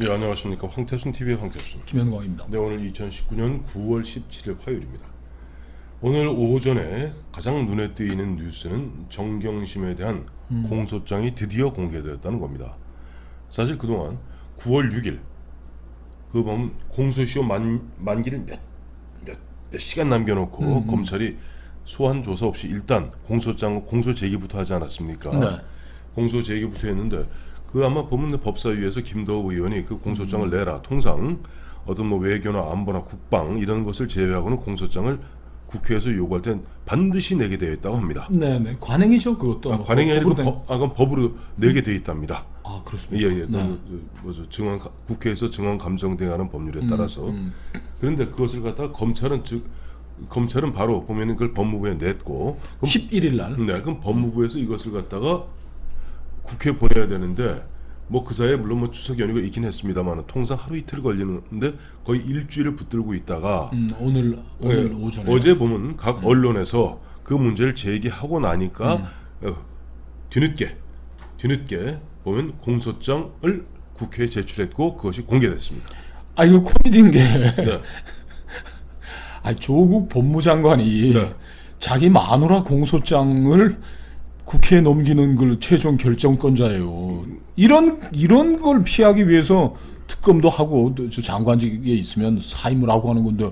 네, 안녕하십니까. 황태순TV의 황태순. 김현광입니다. 네, 오늘 2019년 9월 17일 화요일입니다. 오늘 오전에 가장 눈에 띄는 뉴스는 정경심에 대한 공소장이 드디어 공개되었다는 겁니다. 사실 그동안 9월 6일 그 공소시효 만기를 몇 시간 남겨놓고 검찰이 소환 조사 없이 일단 공소 제기부터 하지 않았습니까? 네. 공소 제기부터 했는데 그 아마 보면 법사위에서 김도우 의원이 그 공소장을 내라. 통상 어떤 뭐 외교나 안보나 국방 이런 것을 제외하고는 공소장을 국회에서 요구할 땐 반드시 내게 되어 있다고 합니다. 네네. 관행이죠, 그것도. 관행이 아니고 법으로 그건 법으로 내게 되어 있답니다. 아, 그렇습니다. 예. 네. 국회에서 증언 감정등하는 법률에 따라서. 그런데 그것을 갖다가 검찰은 바로 보면은 그걸 법무부에 냈고. 11일 날. 네, 그럼 법무부에서 이것을 갖다가 국회에 보내야 되는데 뭐 그 사이에 물론 뭐 추석 연휴가 있긴 했습니다만 통상 하루 이틀 걸리는데 거의 일주일을 붙들고 있다가 오늘 오전에 어제 보면 각 언론에서 그 문제를 제기하고 나니까 뒤늦게 보면 공소장을 국회에 제출했고 그것이 공개됐습니다. 아, 이거 코미디인 게 네. 아, 조국 법무장관이 네. 자기 마누라 공소장을 국회에 넘기는 걸 최종 결정권자예요. 이런 걸 피하기 위해서 특검도 하고 저 장관직에 있으면 사임을 하고 하는 건데,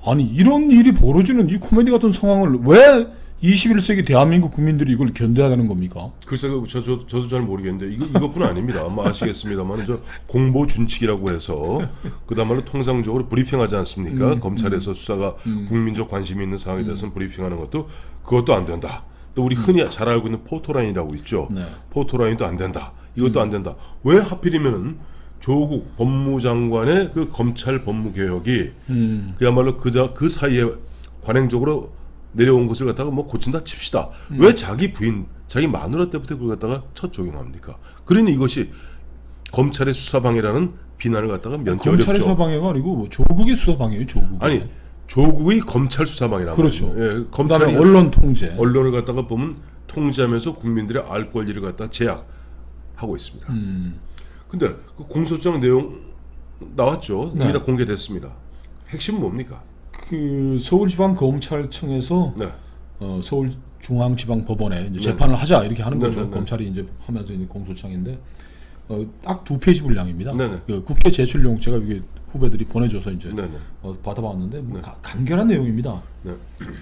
아니 이런 일이 벌어지는 이 코미디 같은 상황을 왜 21세기 대한민국 국민들이 이걸 견뎌야 되는 겁니까? 글쎄, 저도 잘 모르겠는데 이것뿐 아닙니다. 아마 아시겠습니다만 저 공보 준칙이라고 해서 그다음에 통상적으로 브리핑하지 않습니까? 검찰에서 수사가 국민적 관심이 있는 사항에 대해서는 브리핑하는 그것도 안 된다. 또 우리 흔히 잘 알고 있는 포토라인이라고 있죠. 네. 포토라인도 안 된다. 이것도 안 된다. 왜 하필이면은 조국 법무장관의 그 검찰 법무개혁이 그야말로 그 사이에 관행적으로 내려온 것을 갖다가 뭐 고친다 칩시다. 왜 자기 부인, 자기 마누라 때부터 그걸 갖다가 첫 적용합니까? 그러니 이것이 검찰의 수사방해라는 비난을 갖다가 면치 어렵죠. 검찰의 수사방해가 아니고 뭐 조국의 수사방해예요. 조국의. 아니 조국의 검찰 수사방해라는 그렇죠. 예, 그다음에 검찰이 언론 통제. 언론을 갖다가 보면 통제하면서 국민들의 알 권리를 갖다 제약하고 있습니다. 근데 그 공소장 내용 나왔죠. 네. 이게 다 공개됐습니다. 핵심은 뭡니까? 그 서울지방검찰청에서 네. 서울중앙지방법원에 이제 네. 재판을 하자 이렇게 하는 네, 거죠. 네, 네. 검찰이 이제 하면서 있는 공소장인데 딱 2페이지 분량입니다. 네, 네. 그 국회 제출용 제가 이게 후배들이 보내줘서 이제 네, 네. 받아봤는데 뭐 네. 간결한 내용입니다. 네.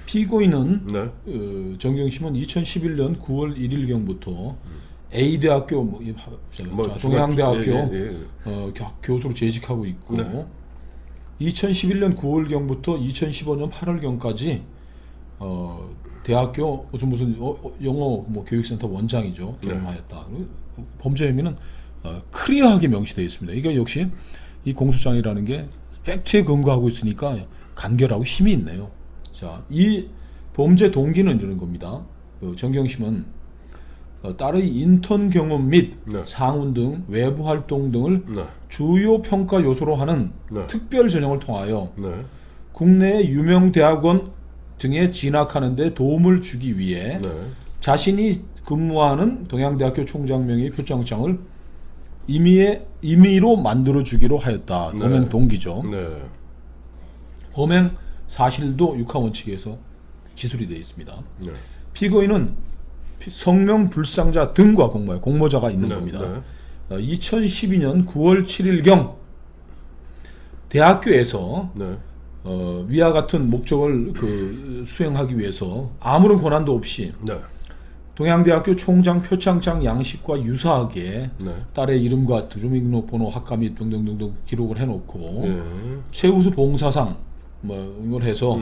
피고인은 네. 정경심은 2011년 9월 1일경부터 A대학교 뭐 동양대학교 예. 교수로 재직하고 있고 네. 2011년 9월경부터 2015년 8월경까지 대학교 무슨 영어 뭐 교육센터 원장이죠.兼務하였다. 범죄 혐의는 클리어하게 명시되어 있습니다. 이게 역시 이 공소장이라는 게 팩트에 근거하고 있으니까 간결하고 힘이 있네요. 자, 이 범죄 동기는 이런 겁니다. 정경심은 딸의 인턴 경험 및 네. 상훈 등 외부 활동 등을 네. 주요 평가 요소로 하는 네. 특별 전형을 통하여 네. 국내 유명 대학원 등에 진학하는 데 도움을 주기 위해 네. 자신이 근무하는 동양대학교 총장 명의 표창장을 임의로 만들어 주기로 하였다. 네. 범행 동기죠. 네. 범행 사실도 육하원칙에서 기술이 되어 있습니다. 네. 피고인은 성명 불상자 등과 공모자가 있는 네. 겁니다. 2012년 9월 7일경 대학교에서 네. 위와 같은 목적을 수행하기 위해서 아무런 권한도 없이 네. 동양대학교 총장 표창장 양식과 유사하게 네. 딸의 이름과 주민등록번호, 학과 및 등등등등 기록을 해놓고 네. 최우수 봉사상 뭐 이걸 해서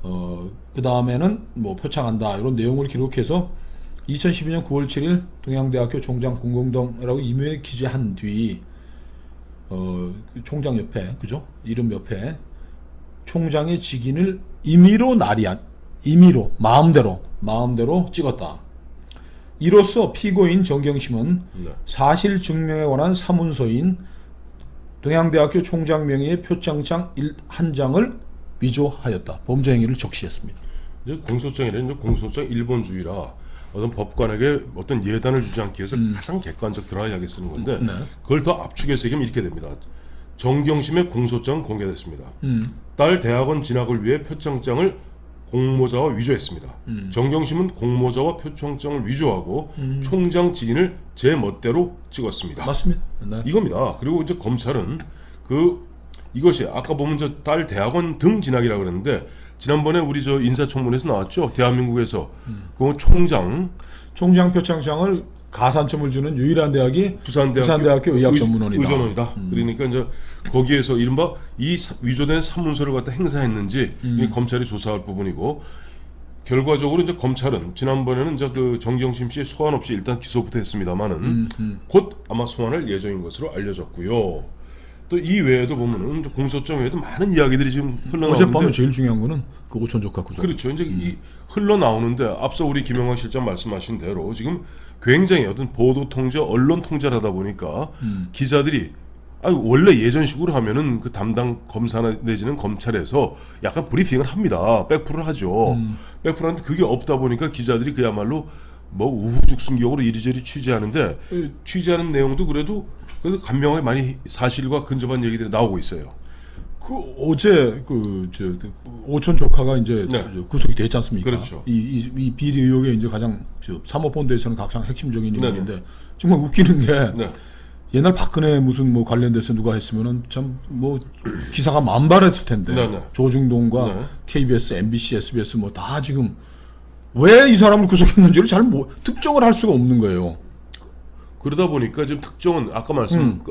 그 다음에는 뭐 표창한다 이런 내용을 기록해서 2012년 9월 7일 동양대학교 총장 공공동이라고 임의에 기재한 뒤 총장 옆에 그죠? 이름 옆에 총장의 직인을 임의로 마음대로 찍었다. 이로써 피고인 정경심은 네. 사실 증명에 관한 사문서인 동양대학교 총장 명의의 표창장 한 장을 위조하였다. 범죄 행위를 적시했습니다. 이제 공소장이라는 공소장 일본주의라 어떤 법관에게 어떤 예단을 주지 않기 위해서 가장 객관적 드라이하게 쓰는 건데 네. 그걸 더 압축해서 얘기하면 이렇게 됩니다. 정경심의 공소장 공개됐습니다. 음. 딸 대학원 진학을 위해 표창장을 공모자와 위조했습니다. 정경심은 공모자와 표창장을 위조하고 총장 직인을 제 멋대로 찍었습니다. 맞습니다. 네. 이겁니다. 그리고 이제 검찰은 이것이 아까 보면 저 딸 대학원 등 진학이라고 그랬는데 지난번에 우리 저 인사청문회에서 나왔죠. 대한민국에서 그 총장 표창장을 가산점을 주는 유일한 대학이 부산대학교 의학전문원이다. 의전원이다. 그러니까 이제 거기에서 이른바 이 위조된 산문서를 갖다 행사했는지 이 검찰이 조사할 부분이고 결과적으로 이제 검찰은 지난번에는 이제 그 정경심 씨 소환 없이 일단 기소부터 했습니다만은 곧 아마 소환할 예정인 것으로 알려졌고요. 또 이 외에도 보면은 공소장 외에도 많은 이야기들이 지금 흘러나오는데 어젯밤에 제일 중요한 거는 그 오촌 조카 구속. 그렇죠. 이제 이 흘러나오는데 앞서 우리 김영환 실장 말씀하신 대로 지금 굉장히 어떤 보도 통제, 언론 통제를 하다 보니까 기자들이 원래 예전식으로 하면은 그 담당 검사나 내지는 검찰에서 약간 브리핑을 합니다. 백프를 하죠. 백프를 하는데 그게 없다 보니까 기자들이 그야말로 뭐 우후죽순격으로 이리저리 취재하는데 취재하는 내용도 그래도 간명하게 많이 사실과 근접한 얘기들이 나오고 있어요. 그 어제 그 오촌 조카가 이제 네. 구속이 됐지 않습니까? 그렇죠. 이 비리 의혹의 이제 가장 사모펀드에서는 가장 핵심적인 네네. 인물인데 정말 웃기는 게 네. 옛날 박근혜 무슨 뭐 관련돼서 누가 했으면은 참 뭐 기사가 만발했을 텐데 네네. 조중동과 네. KBS, MBC, SBS 뭐 다 지금 왜 이 사람을 구속했는지를 잘 특정을 할 수가 없는 거예요. 그러다 보니까 지금 특정은 아까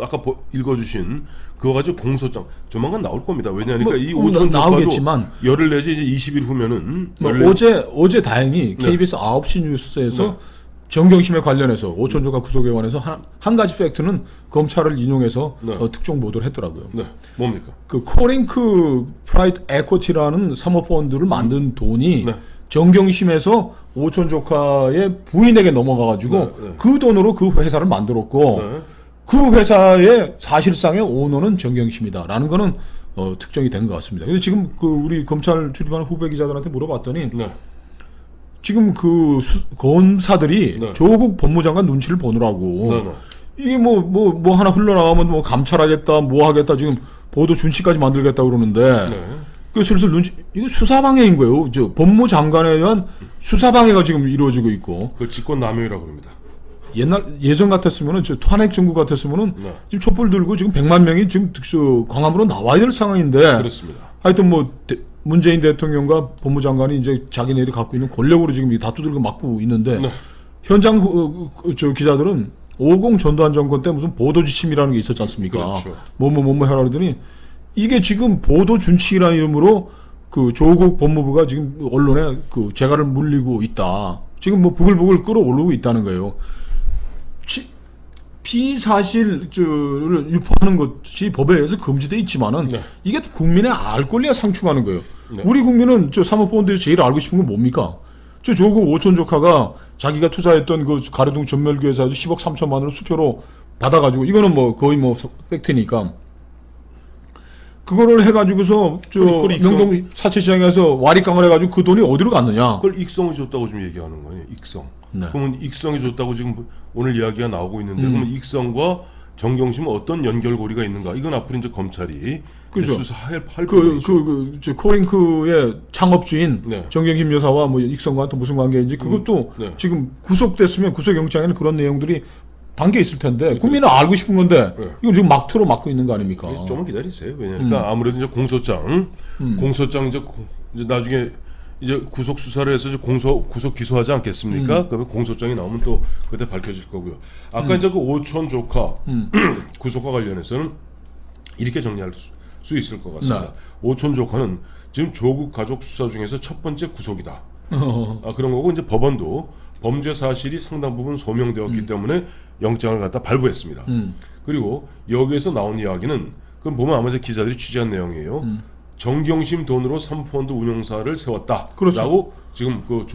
아까 읽어주신 그거 가지고 공소장 조만간 나올 겁니다. 왜냐하니까 뭐, 이 오촌 조카도 나오겠지만 열흘 내지 이제 20일 후면은 뭐 열흘 어제 다행히 KBS 9시 뉴스에서 네. 정경심에 관련해서 오촌 조카 구속에 관해서 한 가지 팩트는 검찰을 인용해서 네. 특정 보도를 했더라고요. 네 뭡니까? 그 코링크 프라이드 에코티라는 사모펀드를 만든 돈이 네. 정경심에서 오촌 조카의 부인에게 넘어가가지고 네, 네. 그 돈으로 그 회사를 만들었고 네. 그 회사의 사실상의 오너는 정경심이다라는 거는 특정이 된 것 같습니다. 근데 지금 그 우리 검찰 출입하는 후배 기자들한테 물어봤더니 네. 지금 그 검사들이 네. 조국 법무장관 눈치를 보느라고 네, 네. 이게 뭐 하나 흘러나가면 뭐 감찰하겠다 뭐 하겠다 지금 보도 준칙까지 만들겠다 그러는데 네. 그 슬슬 이거 수사방해인 거예요. 저 법무장관에 의한 수사방해가 지금 이루어지고 있고 그걸 직권남용이라고 합니다. 예전 같았으면은 저 탄핵 정부 같았으면은 네. 지금 촛불 들고 지금 100만 명이 지금 광화문으로 나와야 될 상황인데 그렇습니다. 하여튼 뭐 문재인 대통령과 법무장관이 이제 자기네들이 갖고 있는 권력으로 지금 이 다투들고 막고 있는데 네. 현장 저 기자들은 50 전두환 정권 때 무슨 보도 지침이라는 게 있었지 않습니까? 그렇죠. 뭐뭐 해라 그러더니 이게 지금 보도 준칙이라는 이름으로 그 조국 법무부가 지금 언론에 그 재갈을 물리고 있다. 지금 뭐 부글부글 끌어오르고 있다는 거예요. 피사실을 유포하는 것이 법에 의해서 금지돼 있지만은 네. 이게 국민의 알 권리에 상충하는 거예요. 네. 우리 국민은 저 사모펀드에서 제일 알고 싶은 건 뭡니까? 저 조국 오촌 조카가 자기가 투자했던 그 가로등 전멸교회에서 10억 3천만 원을 수표로 받아가지고 이거는 뭐 거의 뭐 팩트니까 그거를 해가지고서 저 명동 사채시장에서 와리깡을 해가지고 그 돈이 어디로 갔느냐? 그걸 익성이 줬다고 지금 얘기하는 거예요. 익성. 네. 그러면 익성이 줬다고 지금 오늘 이야기가 나오고 있는데 그러면 익성과 정경심은 어떤 연결고리가 있는가? 이건 앞으로 이제 검찰이 그죠. 수사할 부분이죠. 저 코링크의 창업주인 네. 정경심 여사와 뭐 익성과 또 무슨 관계인지 그것도 네. 지금 구속됐으면 구속영장에는 그런 내용들이 담겨 있을 텐데 국민은 알고 싶은 건데 네. 이거 지금 막트로 막고 있는 거 아닙니까? 좀 기다리세요. 왜냐니까 아무래도 이제 공소장 이제 나중에 이제 구속 수사를 해서 이제 구속 기소하지 않겠습니까? 그러면 공소장이 나오면 또 그때 밝혀질 거고요. 아까 이제 그 오촌 조카 구속과 관련해서는 이렇게 정리할 수 있을 것 같습니다. 네. 오촌 조카는 지금 조국 가족 수사 중에서 첫 번째 구속이다. 그런 거고 이제 법원도 범죄 사실이 상당 부분 소명되었기 때문에 영장을 갖다 발부했습니다. 그리고 여기에서 나온 이야기는 그럼 보면 아마 기자들이 취재한 내용이에요. 정경심 돈으로 사모펀드 운용사를 세웠다. 그렇죠. 라고 지금 그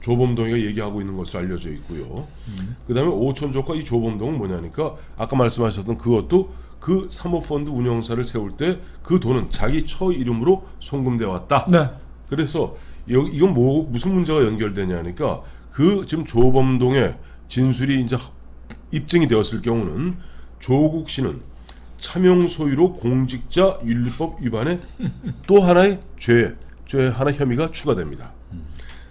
조범동이가 얘기하고 있는 것으로 알려져 있고요. 그다음에 오촌 조카 이 조범동은 뭐냐니까 아까 말씀하셨던 그것도 그 사모펀드 운용사를 세울 때 그 돈은 자기 처 이름으로 송금돼 왔다. 네. 그래서 이건 무슨 문제가 연결되냐니까 그 지금 조범동의 진술이 이제 입증이 되었을 경우는 조국 씨는 차명 소유로 공직자 윤리법 위반에 또 하나의 죄 하나 혐의가 추가됩니다.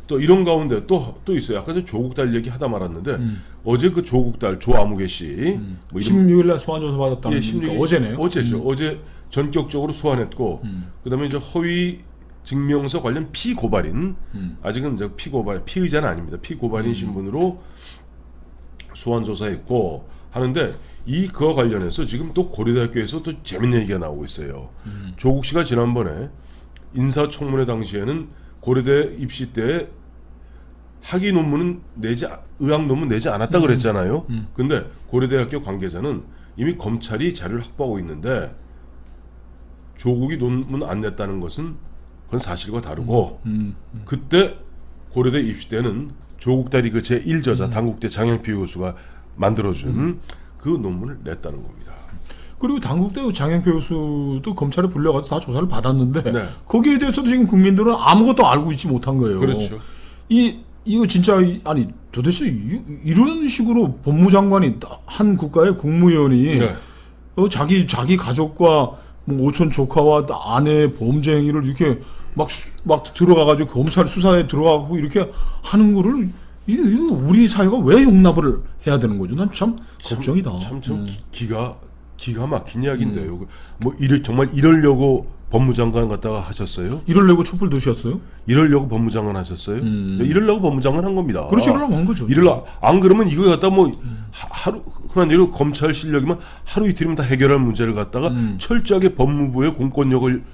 또 이런 가운데 또 있어요. 아까 저 조국 딸 얘기 하다 말았는데 어제 그 조국 딸 조아무개 씨 뭐 16일날 소환 조사 받았다는 예, 거니까 16일 어제네요. 어제죠. 어제 전격적으로 소환했고 그다음에 이제 허위 증명서 관련 피고발인 아직은 이제 피의자는 아닙니다. 피고발인 신분으로 소환 조사했고 하는데 그와 관련해서 지금 또 고려대학교에서 또 재밌는 얘기가 나오고 있어요. 조국 씨가 지난번에 인사청문회 당시에는 고려대 입시 때 학위 논문은 의학 논문 내지 않았다 그랬잖아요. 근데 고려대학교 관계자는 이미 검찰이 자료를 확보하고 있는데 조국이 논문 안 냈다는 것은 그건 사실과 다르고 그때 고려대 입시 때는 조국 딸이 그 제1저자 당국대 장영필 교수가 만들어준 그 논문을 냈다는 겁니다. 그리고 당국대 장영표 교수도 검찰에 불려가서 다 조사를 받았는데 네. 거기에 대해서도 지금 국민들은 아무것도 알고 있지 못한 거예요. 그렇죠. 이거 진짜 아니 도대체 이런 식으로 법무장관이 한 국가의 국무위원이 네. 자기 가족과 뭐 오촌 조카와 아내의 범죄 행위를 이렇게 막 들어가가지고 검찰 수사에 들어가고 이렇게 하는 거를 이거 우리 사회가 왜 용납을 해야 되는 거죠? 난 참 걱정이다. 참 기가 막힌 이야기인데요. 뭐 정말 이러려고 법무장관 갔다가 하셨어요? 이러려고 촛불 드셨어요? 이러려고 법무장관 하셨어요? 네, 이러려고 법무장관 한 겁니다. 그렇지, 이러려고 한 거죠. 안 그러면 이거 갖다 뭐 하루 흔한 얘기로 검찰 실력이면 하루 이틀이면 다 해결할 문제를 갖다가 철저하게 법무부의 공권력을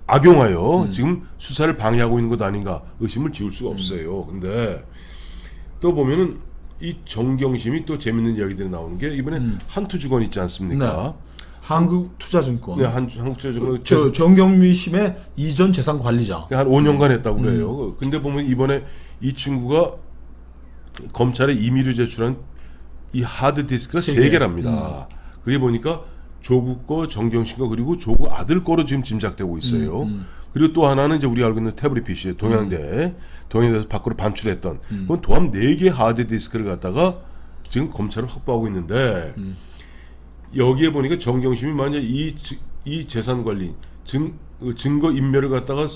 악용하여 지금 수사를 방해하고 있는 것 아닌가 의심을 지울 수가 없어요. 근데 또 보면은 이 정경심이 또 재밌는 이야기들이 나오는 게 이번에 한투주건 있지 않습니까? 네. 한국투자증권. 네, 한국투자증권 정경심의 이전 재산 관리자. 한 5년간 했다고 그래요. 근데 보면 이번에 이 친구가 검찰에 임의로 제출한 이 하드 디스크가 3개랍니다. 그게 보니까 조국 거, 정경심 거 그리고 조국 아들 거로 지금 짐작되고 있어요. 그리고 또 하나는 이제 우리가 알고 있는 태블릿 PC 동양대에서 밖으로 반출했던 그건 도합 4개 하드 디스크를 갖다가 지금 검찰은 확보하고 있는데 여기에 보니까 정경심이 만약 이 재산 관리 증거 인멸을 갖다가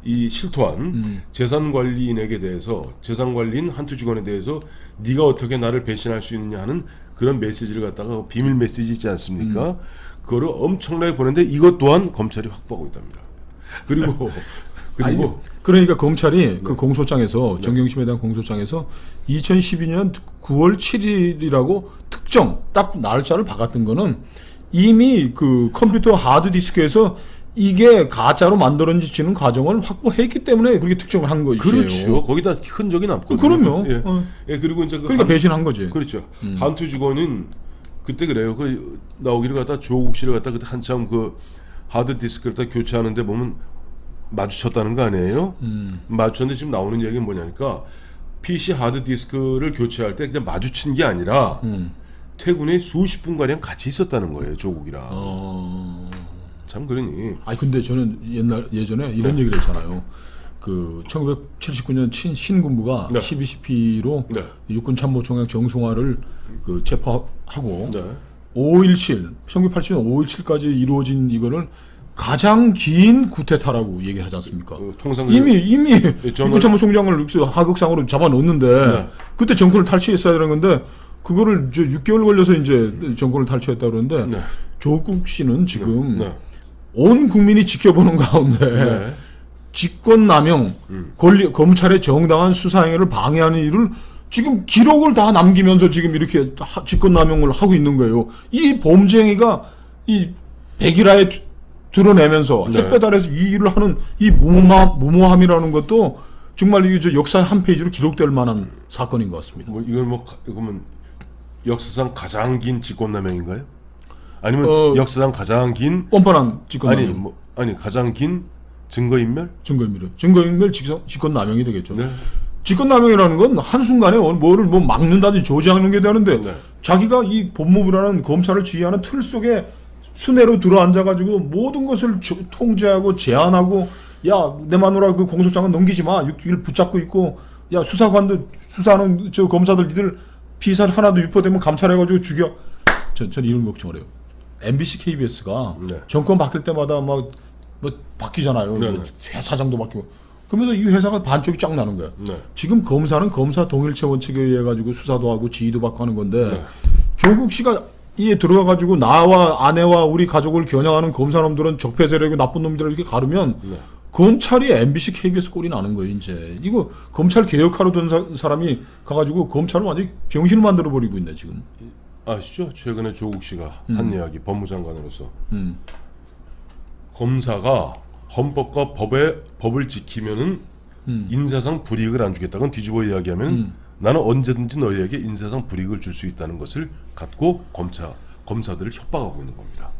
이 실토한 재산 관리인에게 대해서 재산 관리인 한투주건에 대해서 네가 어떻게 나를 배신할 수 있느냐 하는 그런 메시지를 갖다가 비밀 메시지 있지 않습니까? 그거를 엄청나게 보냈는데 이것 또한 검찰이 확보하고 있답니다. 그리고 그러니까 검찰이 그 공소장에서 정경심에 대한 공소장에서 2012년 9월 7일이라고 특정 딱 날짜를 박았던 거는 이미 그 컴퓨터 하드디스크에서 이게 가짜로 만들어지는 과정을 확보했기 때문에 그렇게 특정을 한 것이에요. 그렇죠. 거기다 흔적이 남거든요. 그럼요. 예, 그리고 이제 그러니까 배신한 거지. 그렇죠. 한투주건은 그때 그래요. 그 나오기를 갖다 조국 씨를 갖다 그때 한참 그 하드 디스크를 다 교체하는데 보면 마주쳤다는 거 아니에요? 마주쳤는데 지금 나오는 얘기는 뭐냐니까 PC 하드 디스크를 교체할 때 그냥 마주친 게 아니라 퇴근에 수십 분가량 같이 있었다는 거예요, 조국이랑. 참 그러니. 아니 근데 저는 예전에 이런 얘기를 했잖아요. 그 1979년 신군부가 네. 12CP로 네. 육군참모총장 정송화를 그 체포하고 네. 5.17 1987년 5.17까지 이루어진 이거를 가장 긴 구테타라고 얘기하지 않습니까? 통상 이미 저는- 육군참모총장을 하극상으로 잡아놓는데 네. 그때 정권을 탈취했어야 되는 건데 그거를 이제 6개월 걸려서 이제 정권을 탈취했다 그러는데 네. 조국 씨는 지금 네. 온 국민이 지켜보는 가운데 네. 직권남용, 검찰의 정당한 수사행위를 방해하는 일을 지금 기록을 다 남기면서 지금 이렇게 직권남용을 하고 있는 거예요. 이 범죄행위가 이 백일화에 드러내면서 네. 햇볕 아래서 이 일을 하는 이 무모함이라는 것도 정말 이게 역사의 한 페이지로 기록될 만한 사건인 것 같습니다. 뭐 이건 이거면 역사상 가장 긴 직권남용인가요? 아니면 역사상 가장 긴 뻔뻔한 직권남용. 가장 긴 증거인멸? 증거인멸 직권남용이 되겠죠. 네. 직권남용이라는 건 한순간에 뭐를 막는다든지 조지하는 게 되는데 네. 자기가 이 법무부라는 검찰을 지휘하는 틀 속에 순회로 들어앉아가지고 모든 것을 통제하고 제한하고 야 내 마누라 그 공소장은 넘기지 마 6일 붙잡고 있고 야 수사관도 수사하는 저 검사들 니들 피살 하나도 유포되면 감찰해가지고 죽여. 전 이런 걱정을 해요. MBC, KBS가 네. 정권 바뀔 때마다 뭐 바뀌잖아요. 네, 네. 회사장도 바뀌고. 그러면서 이 회사가 반쪽이 쫙 나는 거야. 네. 지금 검사는 검사 동일체 원칙에 의해 가지고 수사도 하고 지휘도 받고 하는 건데 네. 조국 씨가 이에 들어가 가지고 나와 아내와 우리 가족을 겨냥하는 검사놈들은 적폐 세력이고 나쁜 놈들을 이렇게 가르면 네. 검찰이 MBC, KBS 꼴이 나는 거예요. 이제 이거 검찰 개혁하러 든 사람이 가가지고 검찰을 완전히 병신을 만들어 버리고 있네 지금. 아시죠? 최근에 조국 씨가 한 이야기 법무장관으로서 음. 검사가 헌법과 법을 지키면은 인사상 불이익을 안 주겠다건 뒤집어 이야기하면 나는 언제든지 너희에게 인사상 불이익을 줄 수 있다는 것을 갖고 검사들을 협박하고 있는 겁니다.